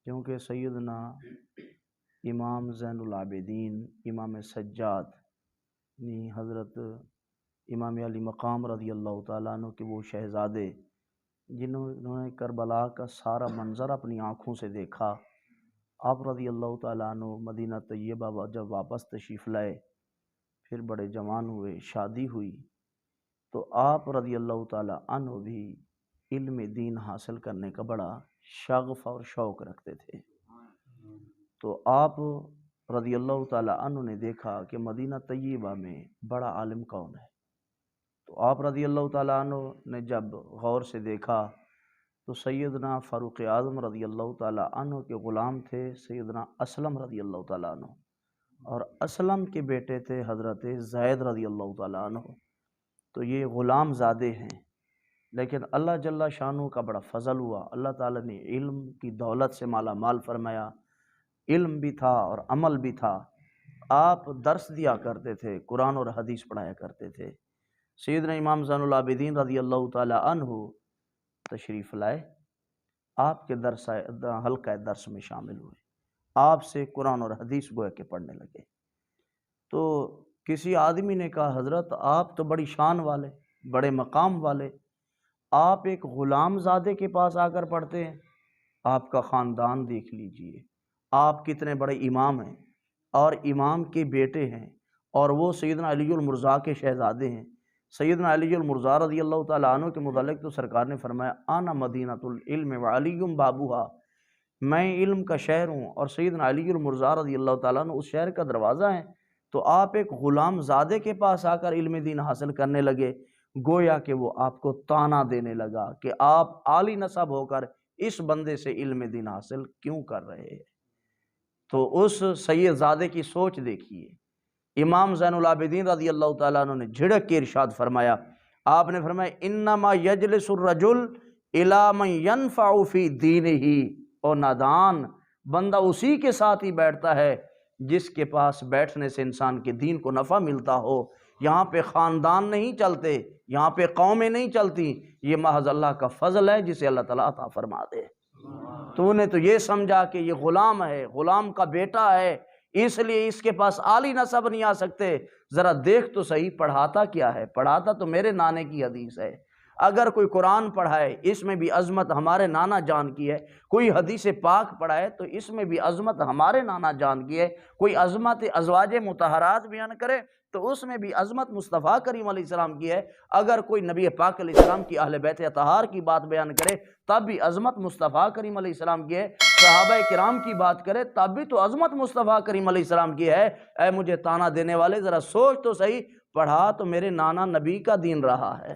کیونکہ سیدنا امام زین العابدین امام سجاد حضرت امام علی مقام رضی اللہ تعالیٰ عنہ کے وہ شہزادے جنہوں نے کربلا کا سارا منظر اپنی آنکھوں سے دیکھا، آپ رضی اللہ تعالیٰ عنہ مدینہ طیبہ جب واپس تشریف لائے، پھر بڑے جوان ہوئے، شادی ہوئی، تو آپ رضی اللہ تعالیٰ عنہ بھی علم دین حاصل کرنے کا بڑا شغف اور شوق رکھتے تھے۔ تو آپ رضی اللہ تعالیٰ عنہ نے دیکھا کہ مدینہ طیبہ میں بڑا عالم کون ہے، تو آپ رضی اللہ تعالیٰ عنہ نے جب غور سے دیکھا تو سیدنا فاروق اعظم رضی اللہ تعالیٰ عنہ کے غلام تھے سیدنا اسلم رضی اللہ تعالیٰ عنہ، اور اسلم کے بیٹے تھے حضرت زید رضی اللہ تعالیٰ عنہ۔ تو یہ غلام زادے ہیں، لیکن اللہ جل شانہ کا بڑا فضل ہوا، اللہ تعالیٰ نے علم کی دولت سے مالا مال فرمایا، علم بھی تھا اور عمل بھی تھا۔ آپ درس دیا کرتے تھے، قرآن اور حدیث پڑھایا کرتے تھے۔ سیدنا امام زین العابدین رضی اللہ تعالیٰ عنہ تشریف لائے، آپ کے حلقہ درس میں شامل ہوئے، آپ سے قرآن اور حدیث گویا کے پڑھنے لگے۔ تو کسی آدمی نے کہا، حضرت آپ تو بڑی شان والے، بڑے مقام والے، آپ ایک غلام زادے کے پاس آ کر پڑھتے ہیں؟ آپ کا خاندان دیکھ لیجئے، آپ کتنے بڑے امام ہیں اور امام کے بیٹے ہیں، اور وہ سیدنا علی المرضیٰ کے شہزادے ہیں۔ سیدنا علی المرضیٰ رضی اللہ تعالیٰ عنہ کے متعلق تو سرکار نے فرمایا، آنا مدینۃ العلم وعلی بابوہا، میں علم کا شہر ہوں اور سیدنا علی المرضیٰ رضی اللہ تعالیٰ عنہ اس شہر کا دروازہ ہیں۔ تو آپ ایک غلام زادے کے پاس آ کر علم دین حاصل کرنے لگے، گویا کہ وہ آپ کو طعنہ دینے لگا کہ آپ عالی نسب ہو کر اس بندے سے علم دین حاصل کیوں کر رہے ہیں۔ تو اس سید زادے کی سوچ دیکھیے۔ امام زین العابدین رضی اللہ تعالیٰ عنہ نے جھڑک کے ارشاد فرمایا، آپ نے فرمایا، انما یجلس الرجل الی من ینفع فی دینہ، اور نادان بندہ اسی کے ساتھ ہی بیٹھتا ہے جس کے پاس بیٹھنے سے انسان کے دین کو نفع ملتا ہو۔ یہاں پہ خاندان نہیں چلتے، یہاں پہ قومیں نہیں چلتی، یہ محض اللہ کا فضل ہے جسے اللہ تعالیٰ عطا فرما دے۔ تو نے تو یہ سمجھا کہ یہ غلام ہے، غلام کا بیٹا ہے، اس لیے اس کے پاس عالی نسب نہیں آ سکتے۔ ذرا دیکھ تو صحیح، پڑھاتا کیا ہے؟ پڑھاتا تو میرے نانے کی حدیث ہے۔ اگر کوئی قرآن پڑھائے اس میں بھی عظمت ہمارے نانا جان کی ہے، کوئی حدیث پاک پڑھائے تو اس میں بھی عظمت ہمارے نانا جان کی ہے، کوئی عظمت ازواج مطہرات بیان کرے تو اس میں بھی عظمت مصطفیٰ کریم علیہ السلام کی ہے، اگر کوئی نبی پاک علیہ السلام کی اہل بیت اطہار کی بات بیان کرے تب بھی عظمت مصطفیٰ کریم علیہ السلام کی ہے، صحابہ کرام کی بات کرے تب بھی تو عظمت مصطفیٰ کریم علیہ السلام کی ہے۔ اے مجھے طعنہ دینے والے، ذرا سوچ تو صحیح، پڑھا تو میرے نانا نبی کا دین رہا ہے۔